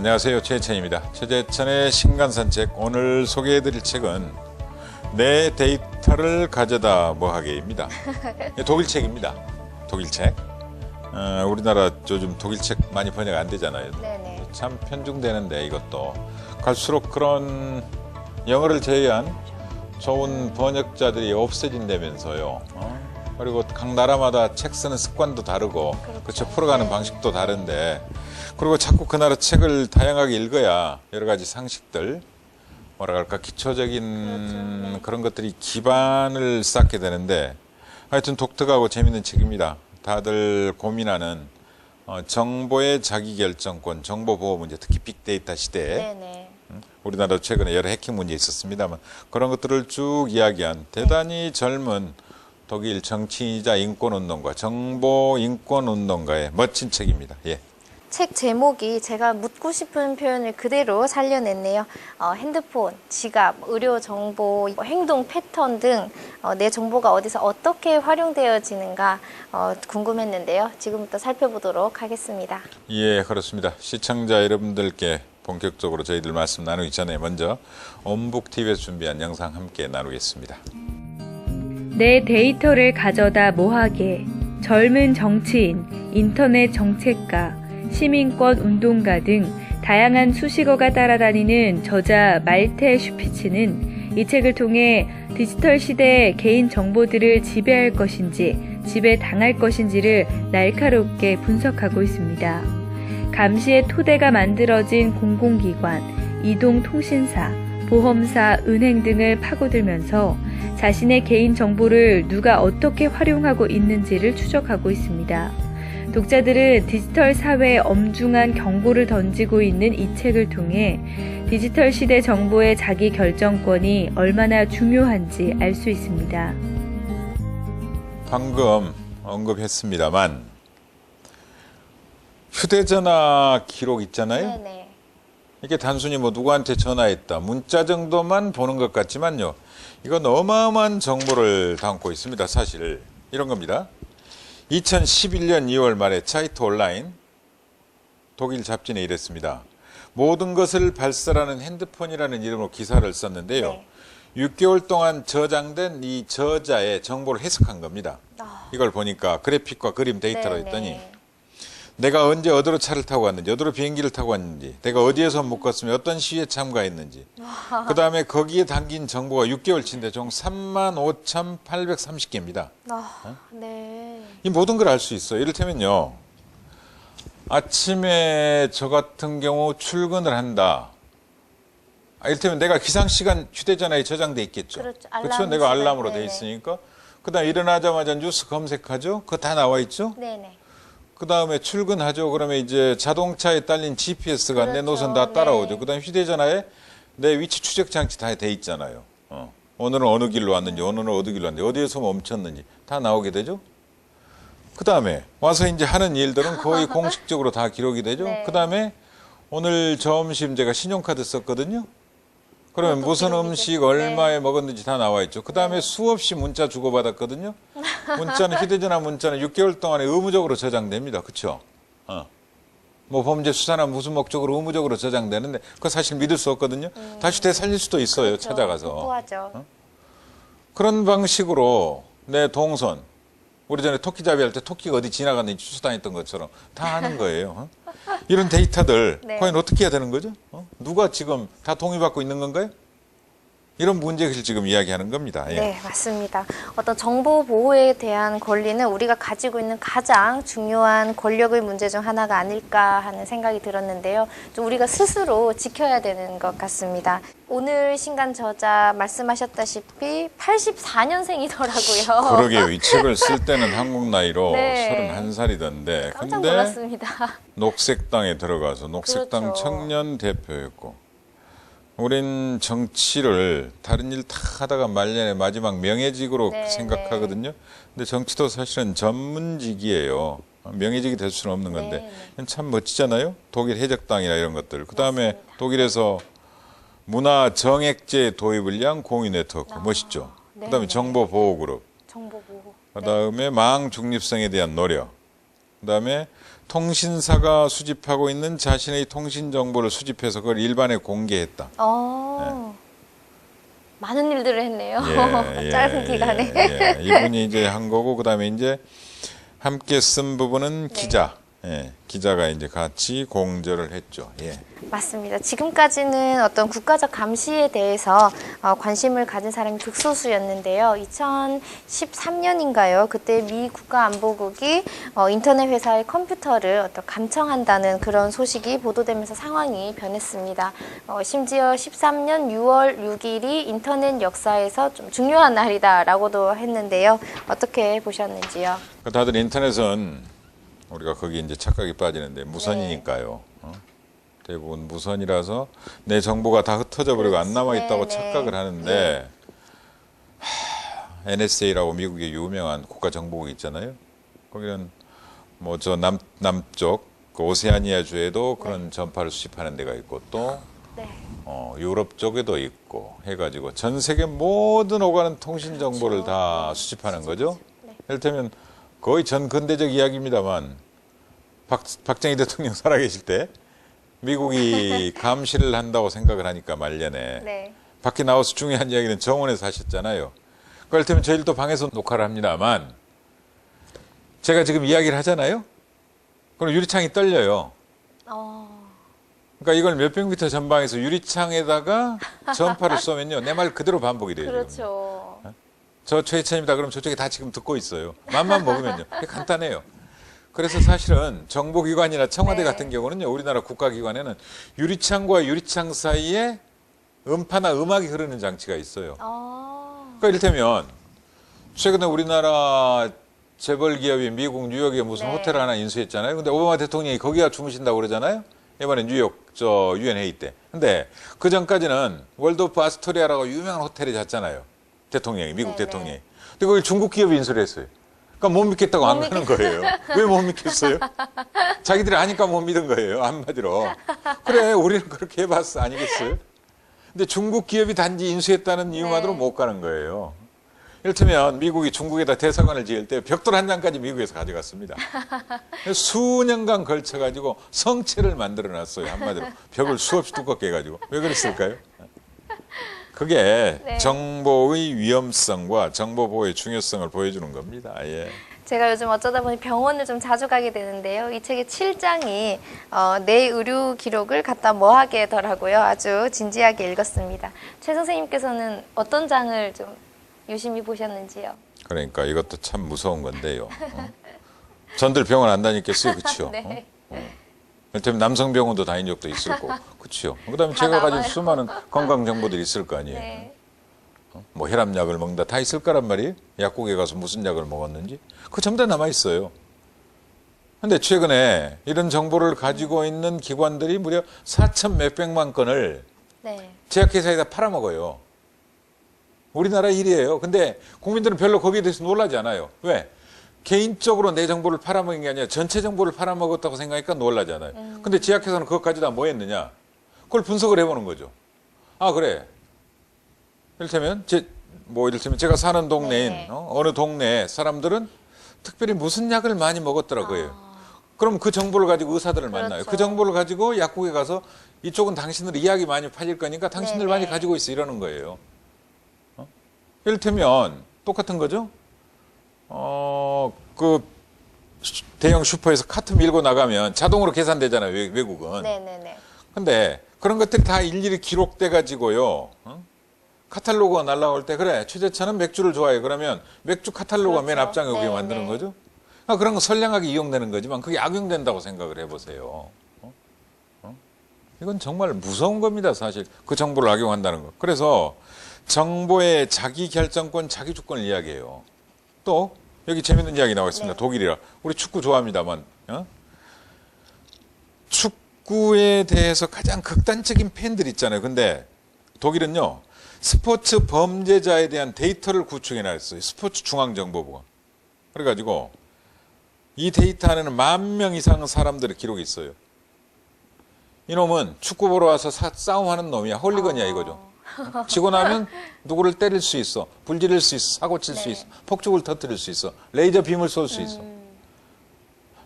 안녕하세요, 최혜천입니다. 최재천의 신간산책. 오늘 소개해드릴 책은 내 데이터를 가져다 뭐하게입니다. 독일 책입니다. 독일 책. 우리나라 요즘 독일 책 많이 번역 안 되잖아요. 네네. 참 편중되는데 이것도 갈수록 그런 영어를 제외한 좋은 번역자들이 없어진다면서요. 그리고 각 나라마다 책 쓰는 습관도 다르고 그렇죠. 풀어가는 방식도 다른데, 그리고 자꾸 그 나라 책을 다양하게 읽어야 여러 가지 상식들, 뭐라 할까, 기초적인 그런 것들이 기반을 쌓게 되는데, 하여튼 독특하고 재밌는 책입니다. 다들 고민하는 정보의 자기결정권, 정보보호 문제, 특히 빅데이터 시대에 네네. 우리나라도 최근에 여러 해킹 문제 있었습니다만 그런 것들을 쭉 이야기한 대단히 젊은 독일 정치인이자 인권운동가, 정보 인권운동가의 멋진 책입니다. 예. 책 제목이 제가 묻고 싶은 표현을 그대로 살려냈네요. 핸드폰, 지갑, 의료 정보, 행동 패턴 등 내 정보가 어디서 어떻게 활용되어지는가 궁금했는데요. 지금부터 살펴보도록 하겠습니다. 예, 그렇습니다. 시청자 여러분들께 본격적으로 저희들 말씀 나누기 전에 먼저 온북TV에서 준비한 영상 함께 나누겠습니다. 내 데이터를 가져다 뭐하게. 젊은 정치인, 인터넷 정책가, 시민권 운동가 등 다양한 수식어가 따라다니는 저자 말테 슈피츠는 이 책을 통해 디지털 시대의 개인 정보들을 지배할 것인지 지배당할 것인지를 날카롭게 분석하고 있습니다. 감시의 토대가 만들어진 공공기관, 이동통신사, 보험사, 은행 등을 파고들면서 자신의 개인 정보를 누가 어떻게 활용하고 있는지를 추적하고 있습니다. 독자들은 디지털 사회에 엄중한 경고를 던지고 있는 이 책을 통해 디지털 시대 정보의 자기 결정권이 얼마나 중요한지 알 수 있습니다. 방금 언급했습니다만 휴대전화 기록 있잖아요. 네네. 이게 단순히 뭐 누구한테 전화했다, 문자 정도만 보는 것 같지만요, 이건 어마어마한 정보를 담고 있습니다. 사실 이런 겁니다. 2011년 2월 말에 차이트 온라인 독일 잡지에 이랬습니다. 모든 것을 발설하는 핸드폰이라는 이름으로 기사를 썼는데요. 네. 6개월 동안 저장된 이 저자의 정보를 해석한 겁니다. 이걸 보니까 그래픽과 그림 데이터로 네네. 했더니 내가 언제 어디로 차를 타고 갔는지, 어디로 비행기를 타고 갔는지, 내가 어디에서 묶었으면 어떤 시위에 참가했는지, 그 다음에 거기에 담긴 정보가 6개월치인데 총 35,830개입니다. 네. 이 모든 걸 알 수 있어요. 이를테면요, 아침에 저 같은 경우 출근을 한다. 이를테면 내가 기상시간 휴대전화에 저장돼 있겠죠. 그렇죠. 그렇죠? 내가 알람으로 네네. 돼 있으니까. 그 다음에 일어나자마자 뉴스 검색하죠. 그거 다 나와 있죠. 네네. 그 다음에 출근하죠. 그러면 이제 자동차에 딸린 GPS가 내 그렇죠. 노선 다 따라오죠. 네. 그 다음에 휴대전화에 내 위치 추적 장치 다 돼 있잖아요. 오늘은 어느 길로 왔는지, 오늘은 어디 길로 왔는지, 어디에서 멈췄는지 다 나오게 되죠. 그 다음에 와서 이제 하는 일들은 거의 공식적으로 다 기록이 되죠. 네. 그 다음에 오늘 점심 제가 신용카드 썼거든요. 그러면 그것도 무슨 기록이 음식 되죠. 얼마에 네. 먹었는지 다 나와 있죠. 그 다음에 수없이 문자 주고받았거든요. 문자는 휴대전화 문자는 6개월 동안에 의무적으로 저장됩니다. 그렇죠? 뭐 범죄 수사나 무슨 목적으로 의무적으로 저장되는데 그거 사실 믿을 수 없거든요. 다시 되살릴 수도 있어요. 그렇죠. 찾아가서. 확보하죠. 그런 방식으로 내 동선, 우리 전에 토끼잡이 할 때 토끼가 어디 지나갔는지 추수당했던 것처럼 다 하는 거예요. 이런 데이터들 네. 과연 어떻게 해야 되는 거죠? 누가 지금 다 동의받고 있는 건가요? 이런 문제를 지금 이야기하는 겁니다. 예. 네, 맞습니다. 어떤 정보 보호에 대한 권리는 우리가 가지고 있는 가장 중요한 권력의 문제 중 하나가 아닐까 하는 생각이 들었는데요. 좀 우리가 스스로 지켜야 되는 것 같습니다. 오늘 신간 저자 말씀하셨다시피 84년생이더라고요. 그러게요. 이 책을 쓸 때는 한국 나이로 네. 31살이던데. 깜짝 근데 놀랐습니다. 녹색당에 들어가서 녹색당 그렇죠. 청년 대표였고, 우린 정치를 다른 일 다 하다가 말년에 마지막 명예직으로 네, 생각하거든요. 근데 정치도 사실은 전문직이에요. 명예직이 될 수는 없는 건데 참 멋지잖아요. 독일 해적당이나 이런 것들. 그 다음에 맞습니다. 독일에서 문화 정액제 도입을 위한 공유 네트워크 멋있죠. 그 다음에 정보 보호 그룹. 정보 보호. 그 다음에 망 중립성에 대한 노력. 그 다음에 통신사가 수집하고 있는 자신의 통신 정보를 수집해서 그걸 일반에 공개했다. 많은 일들을 했네요. 예, 짧은 기간에. 예. 이분이 이제 한 거고, 그 다음에 이제 함께 쓴 부분은 기자. 예, 기자가 이제 같이 공저를 했죠. 예. 맞습니다. 지금까지는 어떤 국가적 감시에 대해서 관심을 가진 사람이 극소수였는데요. 2013년인가요? 그때 미 국가안보국이 인터넷 회사의 컴퓨터를 어떤 감청한다는 그런 소식이 보도되면서 상황이 변했습니다. 심지어 13년 6월 6일이 인터넷 역사에서 좀 중요한 날이다라고도 했는데요. 어떻게 보셨는지요? 다들 인터넷은 우리가 거기 이제 착각이 빠지는데 무선이니까요. 대부분 무선이라서 내 정보가 다 흩어져 버리고 안 남아 있다고 착각을 하는데 NSA라고 미국의 유명한 국가정보국 있잖아요. 거기는 뭐 저 남쪽 그 오세아니아 주에도 그런 전파를 수집하는 데가 있고 또 유럽 쪽에도 있고 해가지고 전 세계 모든 오가는 통신 정보를 다 수집하는 거죠. 이를테면 거의 전 근대적 이야기입니다만 박정희 대통령 살아계실 때 미국이 감시를 한다고 생각을 하니까 말년에 밖에 나와서 중요한 이야기는 정원에서 하셨잖아요. 그럴 때면 저희도 방에서 녹화를 합니다만 제가 지금 이야기를 하잖아요. 그럼 유리창이 떨려요. 그러니까 이걸 몇백 미터 전방에서 유리창에다가 전파를 쏘면요. 내 말 그대로 반복이 돼요. 그렇죠. 지금. 저 최혜찬입니다. 그럼 저쪽에 다 지금 듣고 있어요. 맘만 먹으면요. 간단해요. 그래서 사실은 정보기관이나 청와대 같은 경우는요. 우리나라 국가기관에는 유리창과 유리창 사이에 음파나 음악이 흐르는 장치가 있어요. 그러니까 이를테면 최근에 우리나라 재벌 기업이 미국 뉴욕에 무슨 호텔 하나 인수했잖아요. 근데 오바마 대통령이 거기가 주무신다고 그러잖아요. 이번에 뉴욕 유엔 회의 때. 근데 그 전까지는 월드 오브 아스토리아라고 유명한 호텔에 잤잖아요. 대통령이, 미국 대통령이. 근데 그걸 중국 기업이 인수를 했어요. 그러니까 못 믿겠다고 안 가는 거예요. 왜 못 믿겠어요? 자기들이 아니까 못 믿은 거예요. 한마디로. 그래, 우리는 그렇게 해봤어. 아니겠어요? 근데 중국 기업이 단지 인수했다는 이유만으로 못 가는 거예요. 이를테면 미국이 중국에다 대사관을 지을 때 벽돌 한 장까지 미국에서 가져갔습니다. 수년간 걸쳐가지고 성체를 만들어놨어요. 한마디로. 벽을 수없이 두껍게 해가지고. 왜 그랬을까요? 그게 정보의 위험성과 정보 보호의 중요성을 보여주는 겁니다. 예. 제가 요즘 어쩌다 보니 병원을 좀 자주 가게 되는데요. 이 책의 7장이 내 의료 기록을 갖다 뭐하게더라고요. 아주 진지하게 읽었습니다. 최 선생님께서는 어떤 장을 좀 유심히 보셨는지요? 그러니까 이것도 참 무서운 건데요. 전들 병원 안 다녔겠어요, 그렇죠? 네. 이를테면 남성병원도 다닌 적도 있을 거고, 그렇죠? 그다음에 제가 가진 수많은 건강 정보들이 있을 거 아니에요. 뭐 혈압약을 먹는다 다 있을 거란 말이에요. 약국에 가서 무슨 약을 먹었는지 그거 전부 다 남아 있어요. 근데 최근에 이런 정보를 가지고 있는 기관들이 무려 4천 몇백만 건을 제약회사에다 팔아먹어요. 우리나라 일이에요. 근데 국민들은 별로 거기에 대해서 놀라지 않아요. 왜? 개인적으로 내 정보를 팔아먹은 게 아니라 전체 정보를 팔아먹었다고 생각하니까 놀라지 않아요. 근데 제약회사는 그것 가지고 뭐 했느냐? 그걸 분석을 해보는 거죠. 아, 그래. 이를테면 제가 사는 동네인 어느 동네 사람들은 특별히 무슨 약을 많이 먹었더라고요. 그럼 그 정보를 가지고 의사들을 만나요. 그 정보를 가지고 약국에 가서 이쪽은 당신들 이 약이 많이 팔릴 거니까 당신들 많이 가지고 있어 이러는 거예요. 이를테면 똑같은 거죠. 그 대형 슈퍼에서 카트 밀고 나가면 자동으로 계산되잖아요. 외국은. 근데 그런 것들이 다 일일이 기록돼 가지고요. 카탈로그가 날라올 때 그래 최재찬은 맥주를 좋아해. 그러면 맥주 카탈로그가 맨 앞장에 오게 만드는 거죠. 그러니까 그런 거 선량하게 이용되는 거지만 그게 악용된다고 생각을 해보세요. 이건 정말 무서운 겁니다. 사실 그 정보를 악용한다는 거. 그래서 정보의 자기 결정권, 자기 주권을 이야기해요. 또 여기 재밌는 이야기 나와 있습니다. 독일이라. 우리 축구 좋아합니다만 축구에 대해서 가장 극단적인 팬들 있잖아요. 근데 독일은요. 스포츠 범죄자에 대한 데이터를 구축해 놨어요. 스포츠 중앙정보부가. 그래가지고 이 데이터 안에는 10,000명 이상 사람들의 기록이 있어요. 이놈은 축구 보러 와서 싸움하는 놈이야. 홀리건이야 이거죠. 지고 나면 누구를 때릴 수 있어. 불지를 수 있어. 사고 칠 수 있어. 폭죽을 터뜨릴 수 있어. 레이저 빔을 쏠 수 있어.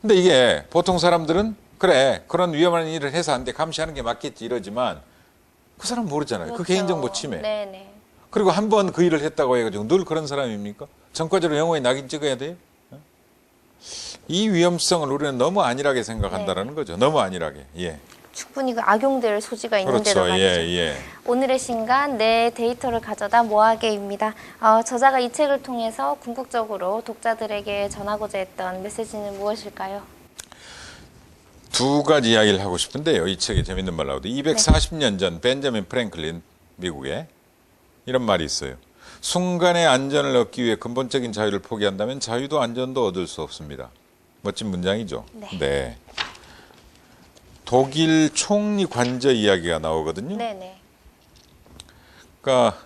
근데 이게 보통 사람들은 그래 그런 위험한 일을 해서 안 돼 감시하는 게 맞겠지 이러지만 그 사람 모르잖아요. 그 개인정보 침해. 네네. 그리고 한 번 그 일을 했다고 해가지고 늘 그런 사람입니까? 전과자로 영원히 낙인 찍어야 돼요? 이 위험성을 우리는 너무 안일하게 생각한다라는 거죠. 너무 안일하게. 예. 충분히 그 악용될 소지가 있는데도 그렇죠. 말이죠. 예. 오늘의 신간 내 데이터를 가져다 뭐하게입니다. 저자가 이 책을 통해서 궁극적으로 독자들에게 전하고자 했던 메시지는 무엇일까요? 두 가지 이야기를 하고 싶은데요. 이 책에 재밌는 말 나오도 240년 전 벤자민 프랭클린 미국에 이런 말이 있어요. 순간의 안전을 얻기 위해 근본적인 자유를 포기한다면 자유도 안전도 얻을 수 없습니다. 멋진 문장이죠. 네. 독일 총리 관저 이야기가 나오거든요. 네네. 그러니까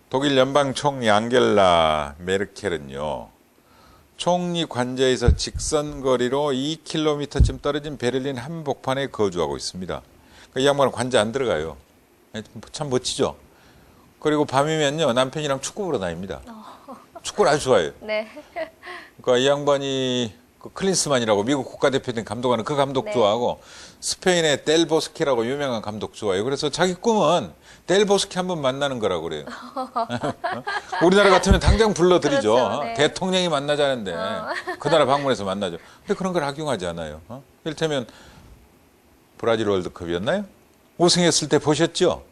독일 연방 총리 앙겔라 메르켈은요. 총리 관저에서 직선 거리로 2km쯤 떨어진 베를린 한복판에 거주하고 있습니다. 그러니까 이 양반은 관저 안 들어가요. 참 멋지죠. 그리고 밤이면요 남편이랑 축구 보러 다닙니다. 축구를 아주 좋아해요. 네. 그러니까 이 양반이 그 클린스만이라고 미국 국가대표팀 감독하는 그 감독 네. 좋아하고 스페인의 델보스케라고 유명한 감독 좋아해요. 그래서 자기 꿈은 델보스케 한번 만나는 거라고 그래요. 우리나라 같으면 당장 불러드리죠. 그렇죠, 네. 대통령이 만나자는데 그 나라 방문해서 만나죠. 근데 그런 걸 악용하지 않아요. 이를테면 브라질 월드컵이었나요? 우승했을 때 보셨죠?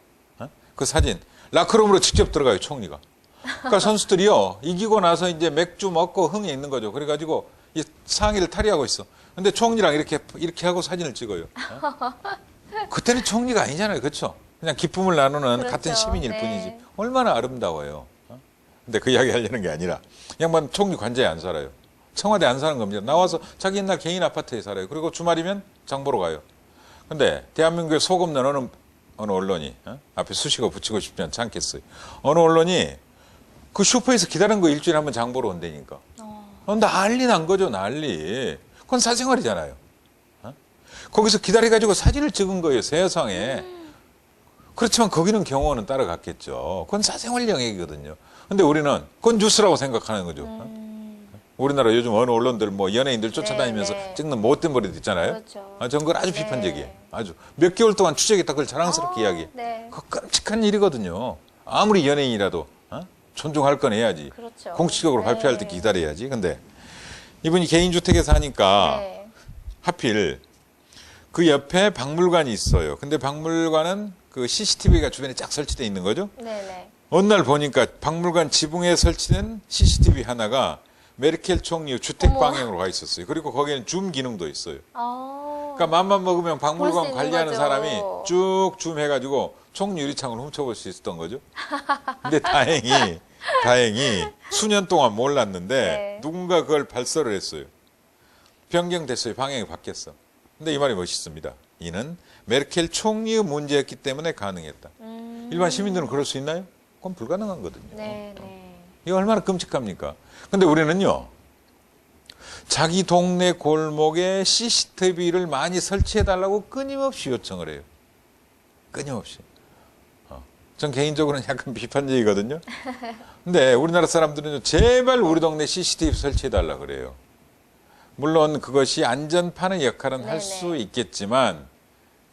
그 사진. 라크룸으로 직접 들어가요, 총리가. 그러니까 선수들이요, 이기고 나서 이제 맥주 먹고 흥에 있는 거죠. 그래가지고 이 상의를 탈의하고 있어. 근데 총리랑 이렇게 하고 사진을 찍어요. 그때는 총리가 아니잖아요. 그렇죠? 그냥 기쁨을 나누는 그렇죠. 같은 시민일 네. 뿐이지. 얼마나 아름다워요. 근데 그 이야기 하려는 게 아니라 이 양반 총리 관저에 안 살아요. 청와대 안 사는 겁니다. 나와서 자기 옛날 개인 아파트에 살아요. 그리고 주말이면 장 보러 가요. 근데 대한민국에 소금 넣는 어느 언론이 앞에 수식어 붙이고 싶지 않겠어요. 어느 언론이 그 슈퍼에서 기다리는 거 일주일에 한 번 장 보러 온다니까. 난리 난 거죠, 난리. 그건 사생활이잖아요. 거기서 기다려가지고 사진을 찍은 거예요, 세상에. 그렇지만 거기는 경호원은 따라갔겠죠. 그건 사생활 영역이거든요. 근데 우리는 그건 뉴스라고 생각하는 거죠. 우리나라 요즘 어느 언론들 뭐 연예인들 쫓아다니면서 네. 찍는 못된 버릇 있잖아요. 그렇죠. 저는 그걸 아주 네. 비판적이에요. 아주 몇 개월 동안 추적했다 그걸 자랑스럽게 이야기해. 네. 그 끔찍한 일이거든요. 아무리 연예인이라도 존중할 건 해야지. 그렇죠. 공식적으로 네. 발표할 때 기다려야지. 근데 이분이 개인주택에 사니까 네. 하필 그 옆에 박물관이 있어요. 근데 박물관은 그 CCTV가 주변에 쫙 설치되어 있는 거죠. 네네. 어느 날 보니까 박물관 지붕에 설치된 CCTV 하나가 메르켈 총리 주택 어머. 방향으로 가 있었어요. 그리고 거기에는 줌 기능도 있어요. 아. 그러니까 맘만 먹으면 볼수 박물관 있는 관리하는 거죠. 사람이 쭉 줌해가지고 총리 유리창을 훔쳐볼 수 있었던 거죠. 근데 다행히 수년 동안 몰랐는데 네. 누군가 그걸 발설을 했어요. 변경됐어요. 방향이 바뀌었어. 근데 이 말이 멋있습니다. 이는 메르켈 총리의 문제였기 때문에 가능했다. 일반 시민들은 그럴 수 있나요? 그건 불가능한 거거든요. 네. 이거 얼마나 끔찍합니까? 근데 우리는요, 자기 동네 골목에 CCTV를 많이 설치해달라고 끊임없이 요청을 해요. 끊임없이. 전 개인적으로는 약간 비판적이거든요. 근데 우리나라 사람들은 제발 우리 동네 CCTV 설치해달라 그래요. 물론 그것이 안전판의 역할은 할 수 있겠지만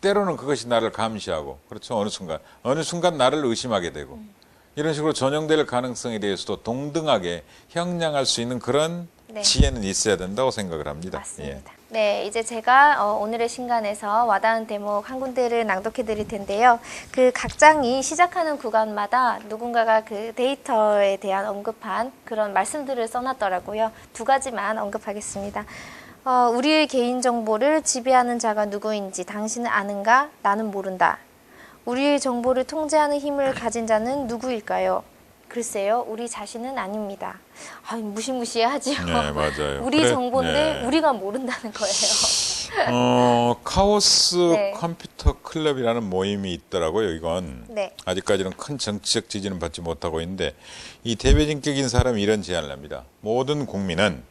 때로는 그것이 나를 감시하고, 그렇죠. 어느 순간 나를 의심하게 되고, 이런 식으로 전용될 가능성에 대해서도 동등하게 형량할 수 있는 그런 네. 지혜는 있어야 된다고 생각을 합니다. 맞습니다. 네, 이제 제가 오늘의 신간에서 와닿은 대목 한 군데를 낭독해 드릴 텐데요. 그 각 장이 시작하는 구간마다 누군가가 그 데이터에 대한 언급한 그런 말씀들을 써놨더라고요. 두 가지만 언급하겠습니다. 우리의 개인정보를 지배하는 자가 누구인지 당신은 아는가? 나는 모른다. 우리의 정보를 통제하는 힘을 가진 자는 누구일까요? 글쎄요, 우리 자신은 아닙니다. 무시무시하지요. 네, 맞아요. 우리 그래? 정보인데 네. 우리가 모른다는 거예요. 카오스 네. 컴퓨터 클럽이라는 모임이 있더라고요. 이건 네. 아직까지는 큰 정치적 지지는 받지 못하고 있는데 이 대표적인 사람이 이런 제안을 합니다. 모든 국민은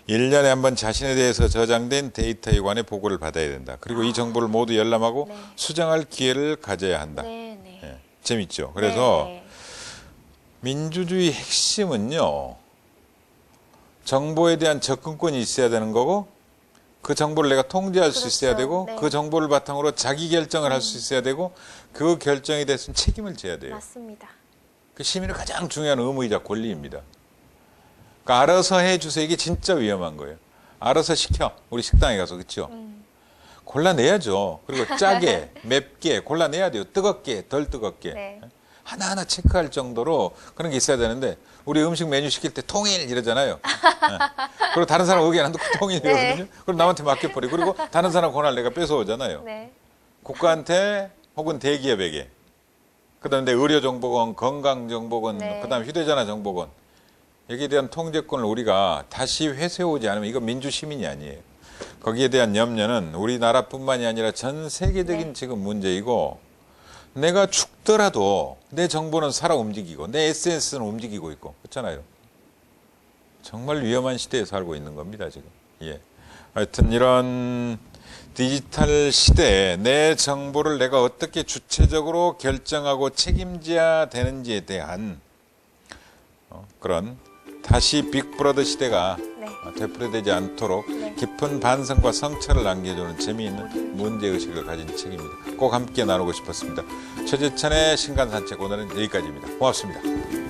1년에 한 번 자신에 대해서 저장된 데이터에 관해 보고를 받아야 된다. 그리고 이 정보를 모두 열람하고 네. 수정할 기회를 가져야 한다. 네. 예, 재밌죠. 그래서 네. 민주주의 핵심은요, 정보에 대한 접근권이 있어야 되는 거고, 그 정보를 내가 통제할 수 있어야 그렇죠. 되고 네. 그 정보를 바탕으로 자기 결정을 할 수 있어야 되고 그 결정에 대해서는 책임을 져야 돼요. 맞습니다. 그 시민의 가장 중요한 의무이자 권리입니다. 그러니까 알아서 해주세요. 이게 진짜 위험한 거예요. 알아서 시켜. 우리 식당에 가서 그렇죠. 골라내야죠. 그리고 짜게, 맵게 골라내야 돼요. 뜨겁게, 덜 뜨겁게. 네. 하나하나 체크할 정도로 그런 게 있어야 되는데 우리 음식 메뉴 시킬 때 통일 이러잖아요. 네. 그리고 다른 사람 의견 안 듣고 통일이거든요. 네. 그럼 남한테 맡겨버리고 그리고 다른 사람 권한을 내가 뺏어오잖아요. 네. 국가한테 혹은 대기업에게. 그다음에 의료정보원, 건강정보원, 네. 그다음 휴대전화 정보원 여기에 대한 통제권을 우리가 다시 회수해오지 않으면 이거 민주시민이 아니에요. 거기에 대한 염려는 우리나라뿐만이 아니라 전 세계적인 네. 지금 문제이고 내가 죽더라도 내 정보는 살아 움직이고 내 SNS는 움직이고 있고 그렇잖아요. 정말 위험한 시대에 살고 있는 겁니다 지금. 예. 하여튼 이런 디지털 시대에 내 정보를 내가 어떻게 주체적으로 결정하고 책임져야 되는지에 대한 그런 다시 빅브라더 시대가 네. 되풀이되지 않도록 네. 깊은 반성과 성찰을 남겨주는 재미있는 문제의식을 가진 책입니다. 꼭 함께 나누고 싶었습니다. 최재찬의 신간산책 오늘은 여기까지입니다. 고맙습니다.